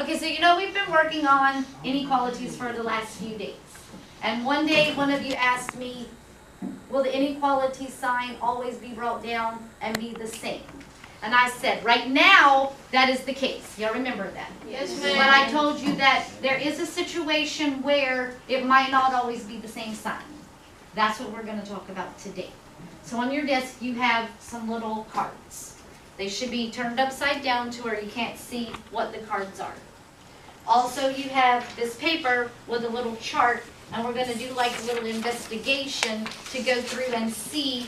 Okay, so you know we've been working on inequalities for the last few days. And one day, one of you asked me, will the inequality sign always be brought down and be the same? And I said, right now, that is the case. Y'all remember that? Yes, ma'am. But I told you that there is a situation where it might not always be the same sign. That's what we're going to talk about today. So on your desk, you have some little cards. They should be turned upside down to where you can't see what the cards are. Also, you have this paper with a little chart, and we're going to do like a little investigation to go through and see,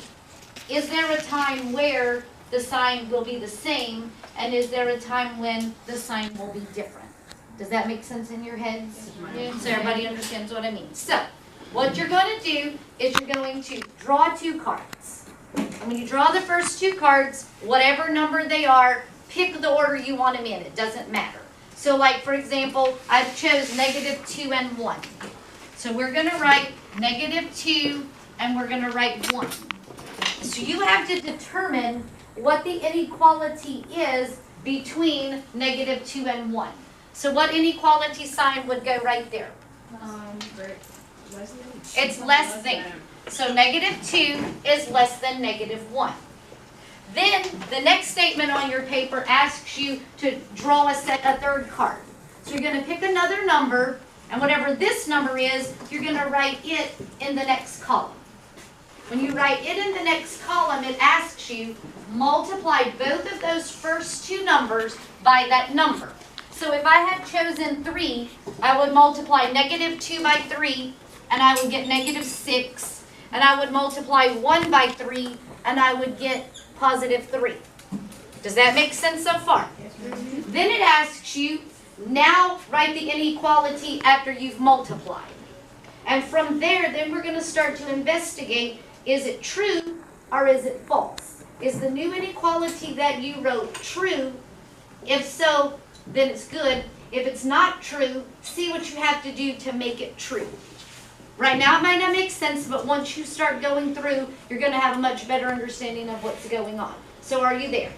is there a time where the sign will be the same, and is there a time when the sign will be different? Does that make sense in your heads? Yes. So everybody understands what I mean. So, what you're going to do is you're going to draw two cards. And when you draw the first two cards, whatever number they are, pick the order you want them in. It doesn't matter. So like, for example, I've chose -2 and 1. So we're going to write -2 and we're going to write 1. So you have to determine what the inequality is between -2 and 1. So what inequality sign would go right there? It's less than. So -2 is less than -1. Then the next statement on your paper asks you to draw a third card. So you're going to pick another number, and whatever this number is, you're going to write it in the next column. When you write it in the next column, it asks you multiply both of those first two numbers by that number. So if I had chosen 3, I would multiply -2 by 3, and I would get -6. And I would multiply 1 by 3, and I would get +3. Does that make sense so far? Yes, ma'am. Then it asks you, now write the inequality after you've multiplied. And from there, then we're going to start to investigate, is it true or is it false? Is the new inequality that you wrote true? If so, then it's good. If it's not true, see what you have to do to make it true. Right now it might not make sense, but once you start going through, you're going to have a much better understanding of what's going on. So are you there?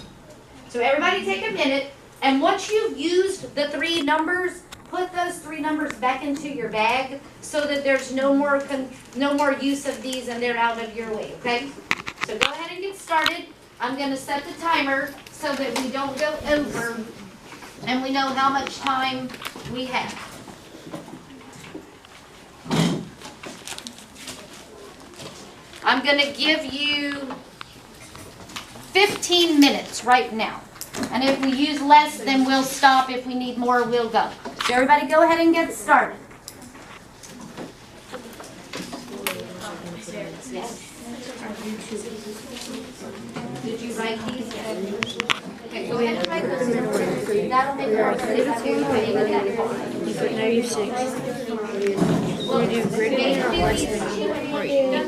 So everybody take a minute, and once you've used the 3 numbers, put those 3 numbers back into your bag so that there's no more use of these and they're out of your way, okay? So go ahead and get started. I'm going to set the timer so that we don't go over and we know how much time we have. I'm going to give you 15 minutes right now. And if we use less, then we'll stop. If we need more, we'll go. So everybody go ahead and get started. Yes. Did you write these? Okay, go ahead and write those numbers. That'll make more sense. Now you're 6. Well, you do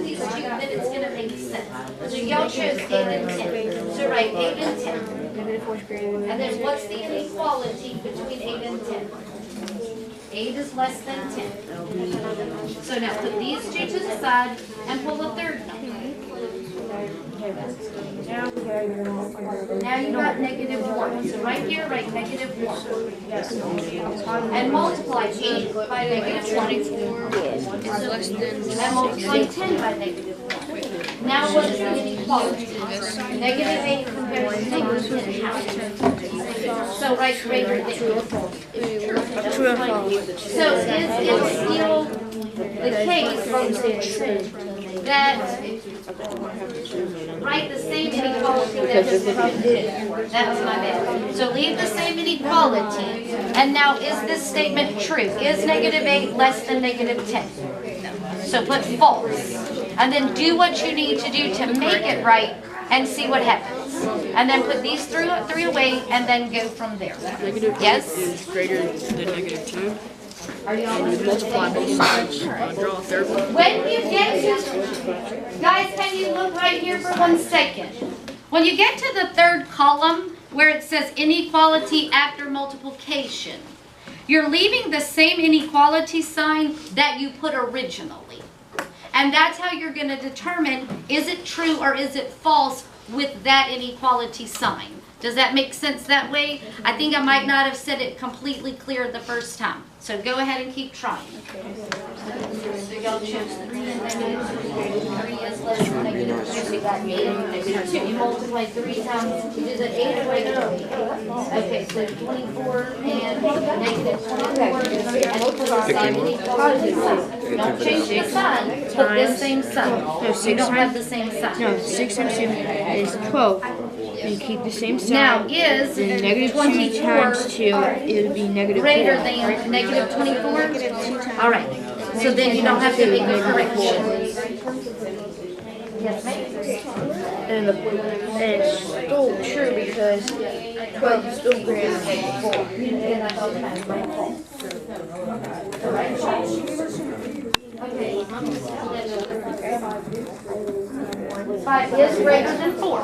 these two, then it's going to make sense. So y'all chose 8 and 10. So write 8 and 10. And then what's the inequality between 8 and 10? 8 is less than 10. So now put these two to the side and pull a third number. Now you got -1. So right here, write -1. And multiply 8 by -24. And multiply 10 by -1. Now what is the inequality? -8 compared to -10. So write greater than. So is it still the case that write the same inequality that was from 2? That was my bad. So leave the same inequality. And now is this statement true? Is -8 less than -10? So put false. And then do what you need to do to make it right and see what happens. And then put these three away and then go from there. Yes? Is greater than -2. Are you all Multiply both sides. Draw a third one. When you get to, guys, can you look right here for 1 second? When you get to the third column where it says inequality after multiplication, you're leaving the same inequality sign that you put originally. And that's how you're going to determine, is it true or is it false with that inequality sign. Does that make sense that way? I think I might not have said it completely clear the first time. So go ahead and keep trying. So y'all chose 3 and negative 3. 3 is less than negative 3. So you got 8 and negative 2. You multiply 3 times, is it 8 or negative 8? Okay, so 24 and negative 24. And put the same inequality sign. Don't change the sign, put this same sign. You don't have the same sign. No, 6 times 2 is 12. And keep the same sign. Now is Then negative 2 times 2, it would be negative 4. greater than negative 24? All right. So then you don't have to make a correction. Yes, ma'am? And it's still true because 12 is still greater than 5 is greater than 4.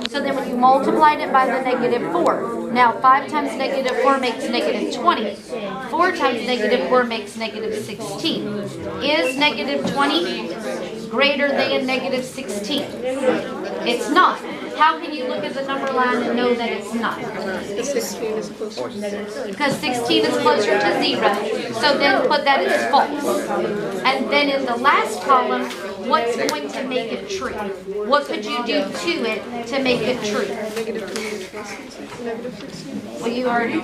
So then when you multiplied it by the negative 4, now 5 times negative 4 makes negative 20. 4 times negative 4 makes negative 16. Is negative 20 greater than negative 16? It's not. How can you look at the number line and know that it's not? Because 16 is closer to 0. So then put that as false. And then in the last column, what's going to make it true? What could you do to it to make it true? Well, you already,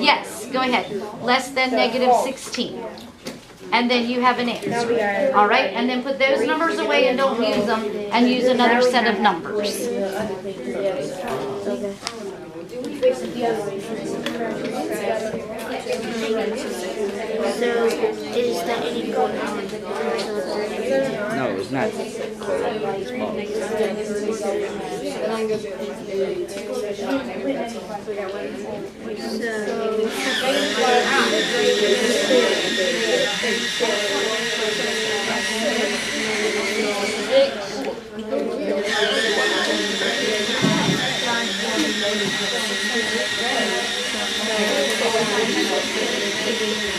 yes, go ahead. Less than negative 16. And then you have an answer. All right, and then put those numbers away and don't use them, and use another set of numbers. So, is that inequality? No, it's not.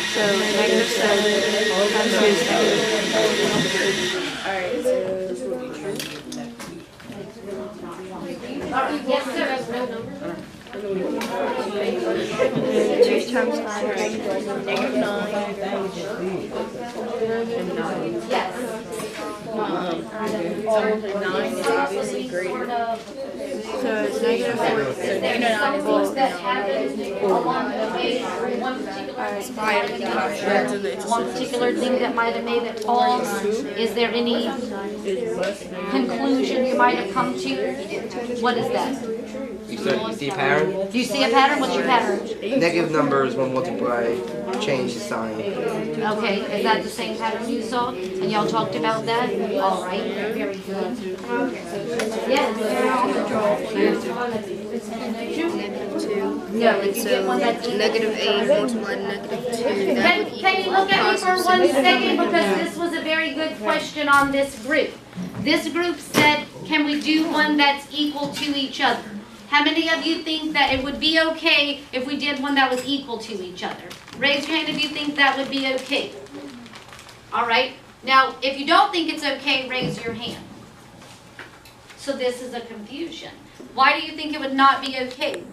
So negative 7 times 2 is Yes, sir. 2 times 5 is negative 9. Yes. 9 is obviously greater. So it's negative 4. So negative 9 is less That than happened along the way, one particular thing that might have made it false. Is there any conclusion you might have come to? What is that? You see a pattern? Do you see a pattern? What's your pattern? Negative numbers when multiplied change the sign. Okay, is that the same pattern you saw? And y'all talked about that? All right, very good. Yes. No, if you get one that's negative 8 multiplied negative 2. Can you look at me for 1 second, because this was a very good question on this group. This group said, can we do one that's equal to each other? How many of you think that it would be okay if we did one that was equal to each other? Raise your hand if you think that would be okay. All right. Now, if you don't think it's okay, raise your hand. So this is a confusion. Why do you think it would not be okay?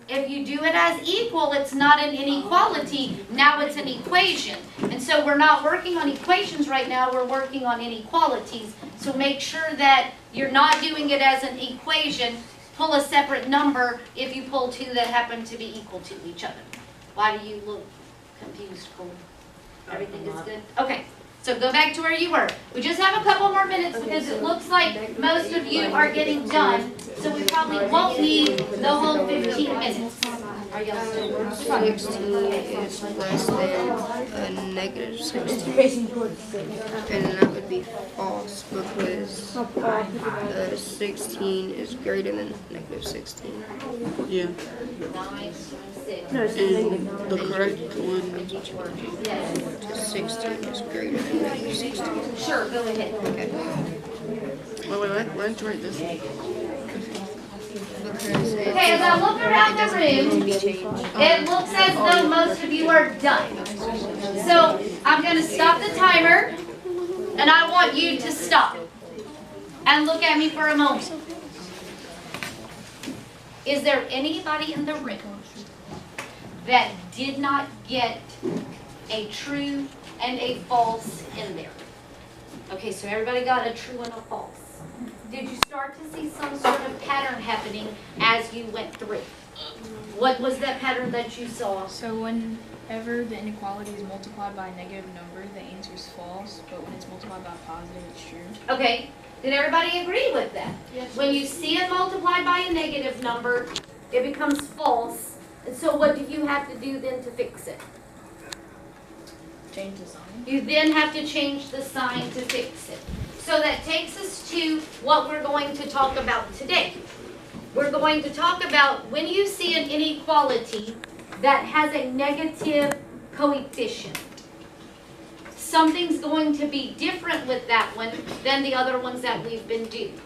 If you do it as equal, it's not an inequality. Now it's an equation. And so we're not working on equations right now. We're working on inequalities. So make sure that you're not doing it as an equation. Pull a separate number if you pull 2 that happen to be equal to each other. Why do you look confused, Cole? Everything is good? Okay. So go back to where you were. We just have a couple more minutes because it looks like most of you are getting done. So we probably won't need the whole 15 minutes. Are y'all still working? 16 is less than a negative 16. And that would be false because 16 is greater than negative 16. Yeah, 9, 6. and the correct one is Yes. 16 is greater than negative 16. Sure, go ahead. Okay. wait, why don't you write this? Because Okay, as I look around the room, it looks as though most of you are done. So I'm going to stop the timer, and I want you to stop. And look at me for a moment. Is there anybody in the room that did not get a true and a false in there? Okay, so everybody got a true and a false. Did you start to see some sort of pattern happening as you went through? What was that pattern that you saw? So whenever the inequality is multiplied by a negative number, the answer is false, but when it's multiplied by a positive, it's true. Okay, did everybody agree with that? Yes. When you see it multiplied by a negative number, it becomes false. And so what do you have to do then to fix it? Change the sign. You then have to change the sign to fix it. So that takes us to what we're going to talk about today. We're going to talk about when you see an inequality that has a negative coefficient. Something's going to be different with that one than the other ones that we've been doing.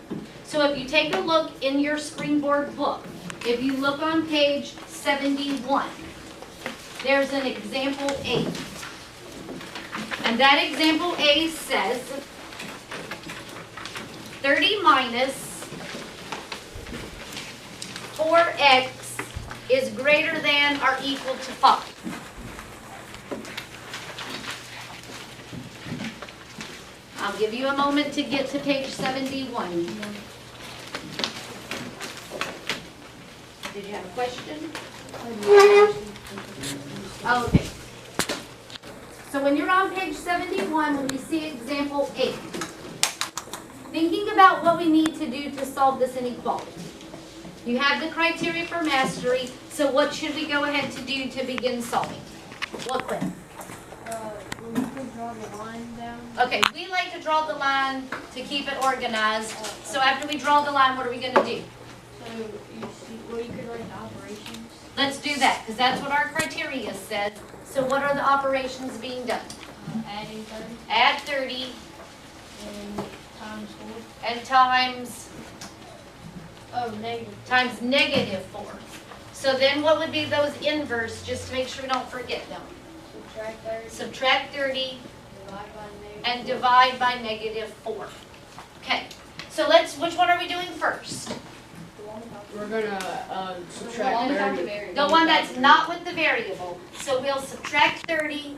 So if you take a look in your Springboard book, if you look on page 71, there's an example A. And that example A says 30 minus 4x is greater than or equal to 5. I'll give you a moment to get to page 71. Did you have a question? Oh, okay. So when you're on page 71, when you see example 8, thinking about what we need to do to solve this inequality. You have the criteria for mastery, so what should we go ahead to do to begin solving? What then? We could draw the line down. Okay, we like to draw the line to keep it organized. So after we draw the line, what are we going to do? So you could write the operations. Let's do that, because that's what our criteria says. So what are the operations being done? Adding 30 Add 30 and times 4. and times Negative. times negative 4. So then what would be those inverse, just to make sure we don't forget them? Subtract 30. Subtract 30 Divide by negative. and divide by negative 4. Okay, so which one are we doing first? We're gonna subtract 30. The one that's not with the variable. So we'll subtract 30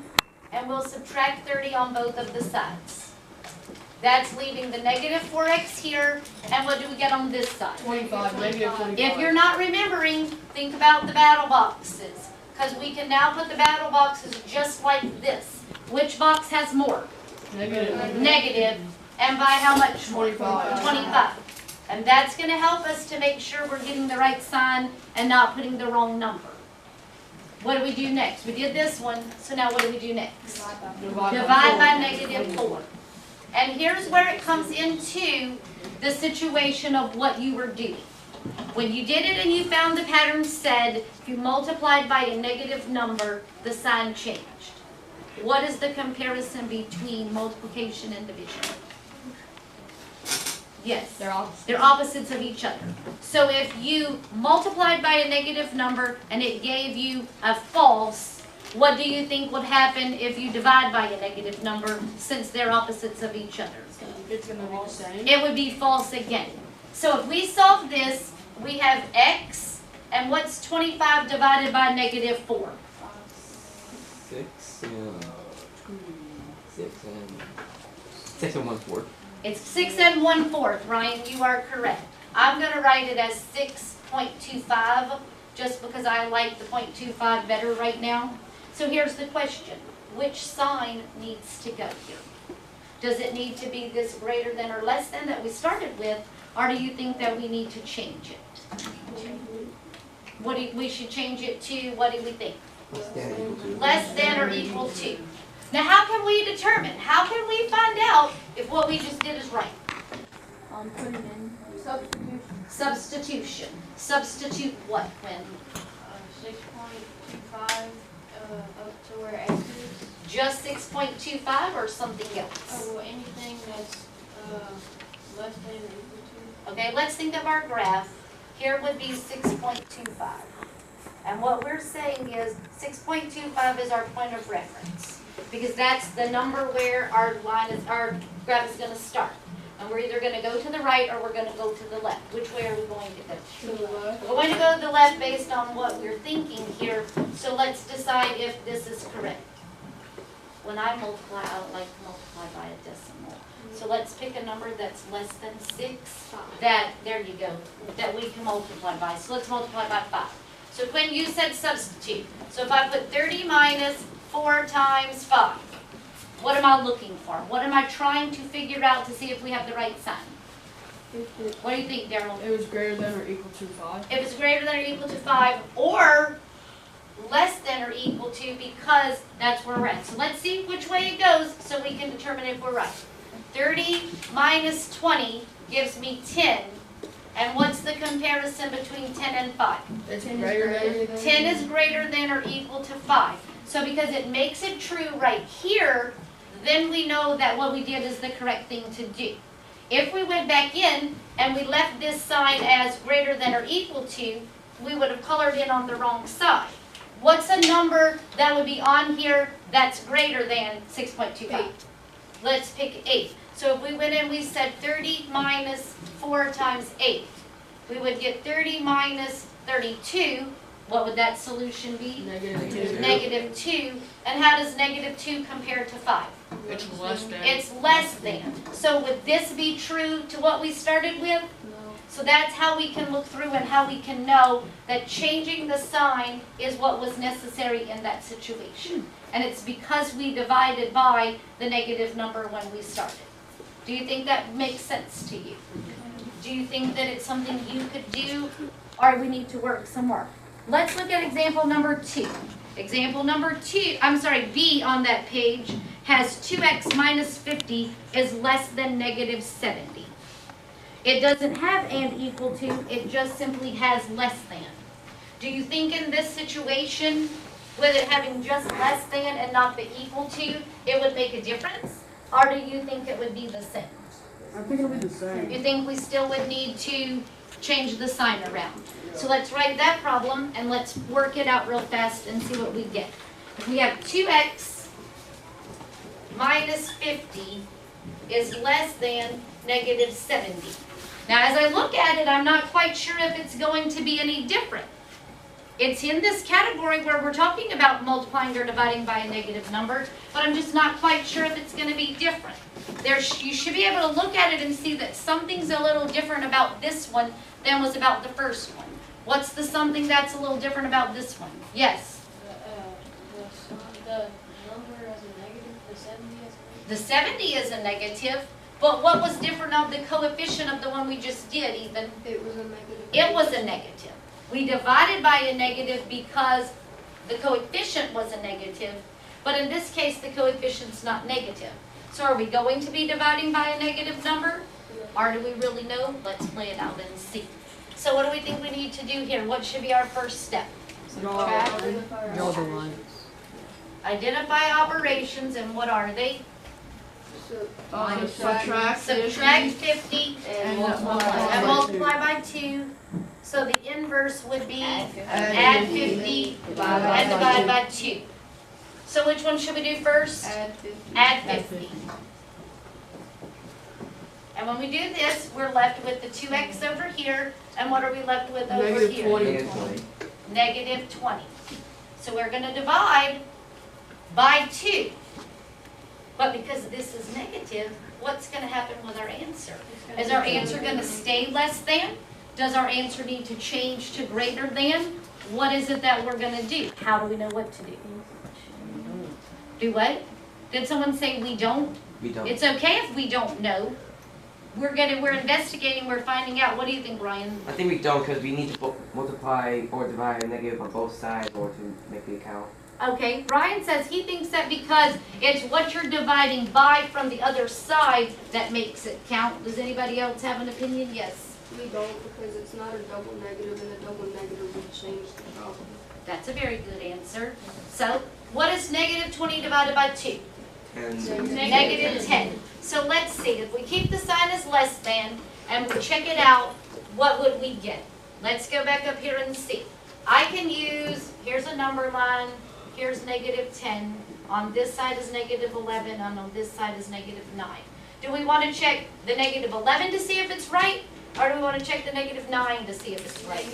and we'll subtract 30 on both of the sides. That's leaving the negative 4x here, and what do we get on this side? 25, negative 25. If you're not remembering, think about the battle boxes, because we can now put the battle boxes just like this. Which box has more? Negative. Negative, and by how much more? 25. 25. And that's going to help us to make sure we're getting the right sign and not putting the wrong number. What do we do next? We did this one, so now what do we do next? Divide by negative 4. And here's where it comes into the situation of what you were doing. When you did it and you found the pattern said, if you multiplied by a negative number, the sign changed. What is the comparison between multiplication and division? Yes. They're opposites of each other. So if you multiplied by a negative number and it gave you a false, what do you think would happen if you divide by a negative number, since they're opposites of each other? It's gonna be the same. It would be false again. So if we solve this, we have x, and what's 25 divided by negative 4? 6 and 1/4. It's 6 1/4, Ryan, you are correct. I'm going to write it as 6.25, just because I like the 0.25 better right now. So here's the question. Which sign needs to go here? Does it need to be this greater than or less than that we started with, or do you think that we need to change it? We should change it to, what do we think? Less than or equal to. Now how can we determine? How can we find out if what we just did is right? Put it in. Substitution. Substitute what when? 6.25 up to where x is. Just 6.25 or something else? Well, anything that's less than or equal to. Okay, let's think of our graph. Here would be 6.25. And what we're saying is 6.25 is our point of reference, because that's the number where our graph is going to start. And we're either gonna go to the right or we're gonna go to the left. Which way are we going to go? To the left. We're going to go to the left based on what we're thinking here, so let's decide if this is correct. When I multiply, I don't like to multiply by a decimal. So let's pick a number that's less than 6, there you go, that we can multiply by. So let's multiply by 5. So Quinn, you said substitute. So if I put 30 minus 4 times 5, what am I looking for? What am I trying to figure out to see if we have the right sign? What do you think, Daryl? It was greater than or equal to 5. If it's greater than or equal to 5, or less than or equal to, because that's where we're at. So let's see which way it goes so we can determine if we're right. 30 minus 20 gives me 10. And what's the comparison between 10 and 5? It's greater than. 10 is greater than or equal to 5. So because it makes it true right here, then we know that what we did is the correct thing to do. If we went back in and we left this side as greater than or equal to, we would have colored in on the wrong side. What's a number that would be on here that's greater than 6.25? Let's pick 8. So if we went in, we said 30 minus 4 times 8. We would get 30 minus 32. What would that solution be? -2. Negative 2. And how does negative 2 compare to 5? It's less than. It's less than. So would this be true to what we started with? So that's how we can look through and how we can know that changing the sign is what was necessary in that situation. And it's because we divided by the negative number when we started. Do you think that makes sense to you? Do you think that it's something you could do, or we need to work some more? Let's look at example number 2. Example number 2, B on that page has 2x minus 50 is less than negative 70. It doesn't have and equal to, it just simply has less than. Do you think in this situation, with it having just less than and not the equal to, it would make a difference? Or do you think it would be the same? I think it'll be the same. You think we still would need to change the sign around? So let's write that problem and let's work it out real fast and see what we get. If we have 2x minus 50 is less than negative 70. Now as I look at it, I'm not quite sure if it's going to be any different. It's in this category where we're talking about multiplying or dividing by a negative number, but I'm just not quite sure if it's going to be different. You should be able to look at it and see that something's a little different about this one than was about the first one. What's the something that's a little different about this one? Yes? The number as a negative, the 70 as a negative. The 70 is a negative, but what was different of the coefficient of the one we just did, Ethan? It was a negative. It was a negative. We divided by a negative because the coefficient was a negative, but in this case, the coefficient's not negative. So are we going to be dividing by a negative number? Or do we really know? Let's play it out and see. So what do we think we need to do here? What should be our first step? Draw the line. Identify operations, and what are they? Subtract Subtract 50 and and multiply by 2. So the inverse would be add 50 and divide by 2. So which one should we do first? Add 50. And when we do this, we're left with the 2x over here, and what are we left with over Negative here? 20. Negative 20. So we're going to divide by 2. But because this is negative, what's going to happen with our answer? Is our answer going to stay less than? Does our answer need to change to greater than? What is it that we're going to do? How do we know what to do? Do what? Did someone say we don't? We don't. It's okay if we don't know. We're investigating, we're finding out. What do you think, Ryan? I think we don't because we need to multiply or divide a negative on both sides or to make the account. Okay, Ryan says he thinks that because it's what you're dividing by from the other side that makes it count. Does anybody else have an opinion? Yes. We don't, because it's not a double negative, and a double negative would change the problem. That's a very good answer. So, what is negative 20 divided by 2? And Negative 10. So let's see, if we keep the sign as less than, and we check it out, what would we get? Let's go back up here and see. I can use, here's a number line, here's negative 10, on this side is negative 11, and on this side is negative 9. Do we want to check the negative 11 to see if it's right? Or do we want to check the negative 9 to see if it's right?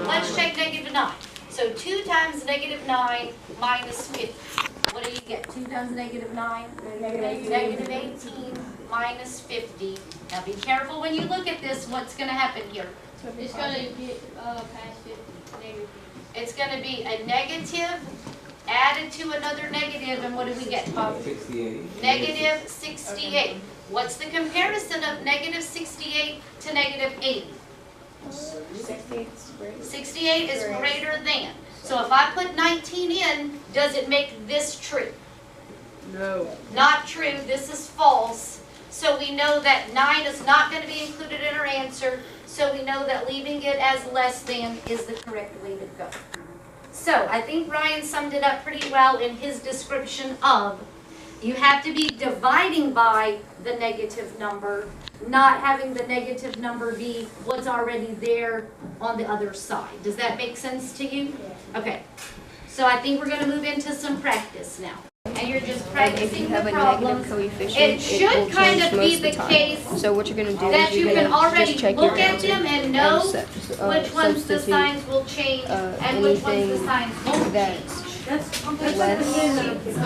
Let's check negative 9. So 2 times negative 9 minus 50. What do you get? 2 times negative 9? Negative 18 minus 50. Now be careful when you look at this, what's going to happen here? It's gonna get past 50 negative. It's going to be a negative added to another negative, and what do we get? 68. Negative 68. What's the comparison of negative 68 to negative 80? 68 is greater than. So if I put 19 in, does it make this true? No. Not true. This is false. So we know that 9 is not going to be included in our answer. So we know that leaving it as less than is the correct way to go. So I think Ryan summed it up pretty well in his description of you have to be dividing by the negative number, not having the negative number be what's already there on the other side. Does that make sense to you? Okay. So I think we're going to move into some practice now. And you're just And if practicing you the have a problems. negative coefficient, It will should kind change of most be of the time. case So what you're gonna do that is you you're can gonna already just check look your at answer them and know which ones the substitute, signs will change and which ones the anything signs won't that's change. less.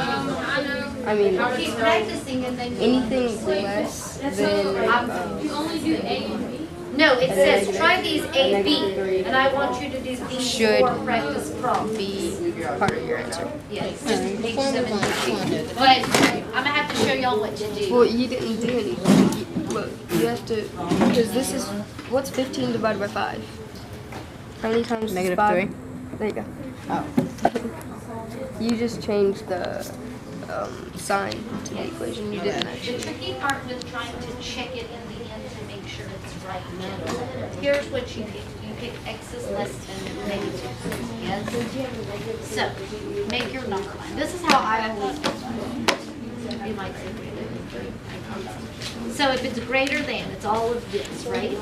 I mean, Keep practicing and then anything less than You only do A and B. no, it says negative- try these A, negative B, 3 and I want you to do these should 4 practice problems. be part of your answer. Yes, page 17. But I'm gonna have to show y'all what to do. Well, you didn't do anything. Look, you have to, because this is, what's 15 divided by 5? How many times Negative 5? 3. There you go. Oh. You just changed the sign to the equation. You didn't The actually. tricky part with trying to check it in the end to make sure it's right. Here's what you pick. You pick x is less than negative. Yes? So, make your number line. This is how I always do it. You might say greater than 3. So if it's greater than, it's all of this, right?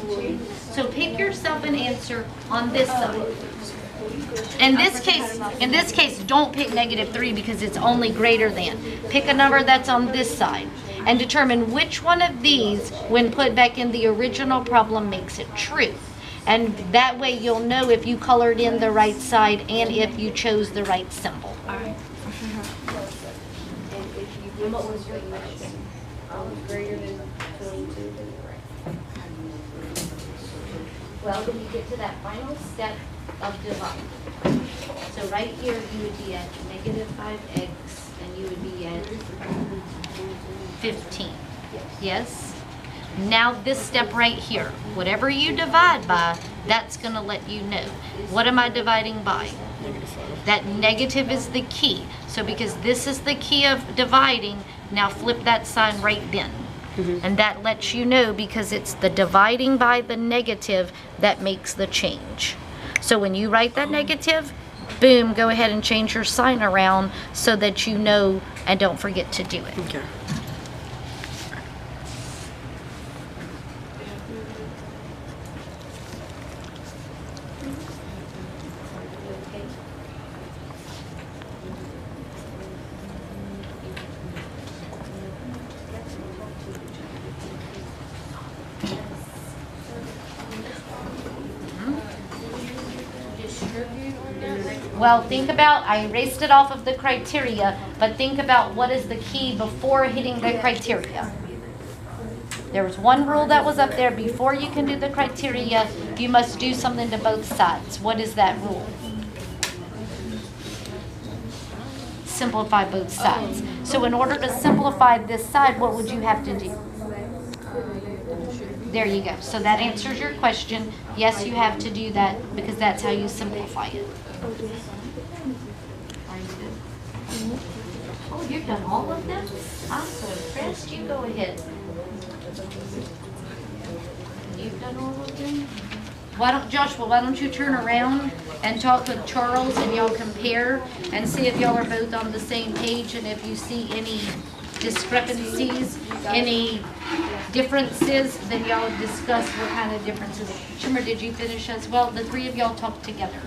So pick yourself an answer on this side. In this case, don't pick negative 3 because it's only greater than. Pick a number that's on this side and determine which one of these, when put back in the original problem, makes it true. And that way you'll know if you colored in the right side and if you chose the right symbol. And what was your question? Greater than 22. Well, when you get to that final step of dividing. So right here, you would be at negative 5x, and you would be at 15. Yes? Now this step right here, whatever you divide by, that's going to let you know. What am I dividing by? That negative is the key. So because this is the key of dividing, now flip that sign right then. And that lets you know because it's the dividing by the negative that makes the change. So when you write that negative, boom, go ahead and change your sign around so that you know and don't forget to do it. Okay. Well, think about, I erased it off of the criteria, but think about what is the key before hitting the criteria. There was one rule that was up there. Before you can do the criteria, you must do something to both sides. What is that rule? Simplify both sides. So in order to simplify this side, what would you have to do? There you go. So that answers your question. Yes, you have to do that because that's how you simplify it. Are you good? Oh, you've done all of them? I'm so impressed. You go ahead. You've done all of them? Joshua, why don't you turn around and talk with Charles and y'all compare and see if y'all are both on the same page and if you see any discrepancies, any differences, then y'all discuss what kind of differences. Shimmer, did you finish as well? The three of y'all talk together.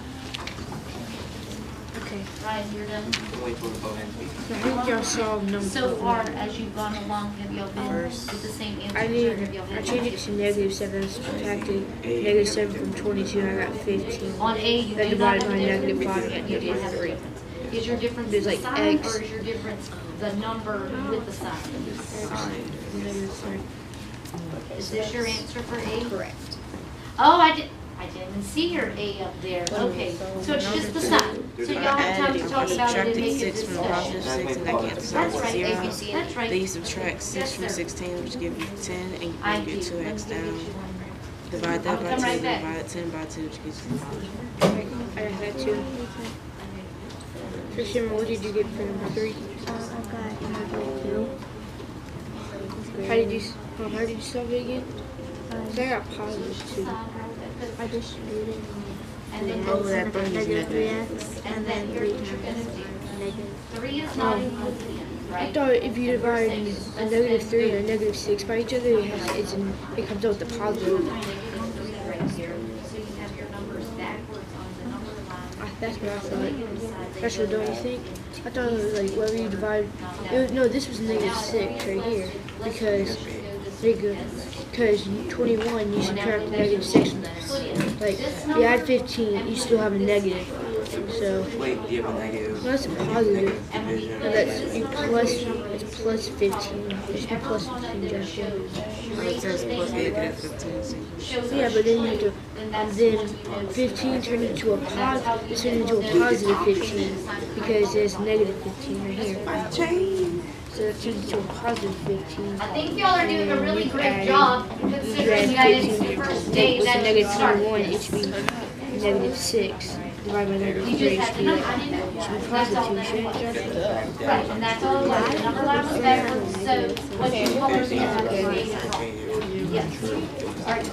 Okay. Ryan, you're done? Wait for the vote and So I think y'all solved number So four. far, as you've gone along, have y'all been with the same answers? I or did. have y'all I had changed it to -7. I subtracted -7 from 22. I got 15. On A, you That do not divided have a by difference, -5 and and you did have a -3. difference. Is your difference There's the like sign, X. or is your difference the number with the sign? -3. Is this your answer for A? Correct. Oh, I didn't even see your A up there. Okay, so it's just the sign. So y'all have time to talk about it and make a Six from the positive discussion. 6 and that cancels out That's to right, 0. ABC, that's right. Then you subtract 6 Yes, from sir. 16, which gives you 10, and I you do. get 2x Let me go down. get you one. Divide that I'll by come 2, right back. divide 10 by 2, which gives you 5. I got that too. So Shimmer, what did you get for number 3? I got -2. How did you solve it again? So I got +2. I distributed And then over you'll- that negative 3x, and then here's what you're gonna do. negative. 3 is not included in, I right? thought if you divide a -3 and a -6 by each other, it comes out with a positive. Right here, so you have your numbers backwards on the number line. That's what I thought. That's what don't you think? I thought it was like whether you divide. No, this was -6 right here because 21 you subtract -6 from that. Like you add 15, you still have a negative. So Wait, you have a negative. no, that's a positive. division. No, that's you plus. It's plus 15. It should be plus 15 just here. It says plus negative 15. So Yeah, but then you have to, and then 15 turned into a positive. It turned into a positive 15 because there's -15 right here. So it turned into a positive 15. I think y'all are doing a really And great add- job You considering add that it's 15 the first day with that the it started. -21, it should be -6 divided by You -3. just It have should to be know, like I didn't know. should be That's all +2, that shouldn't was. it? Right, and that's all it was. The number line was backwards, so what you colors in the A is wrong. Yes. All right,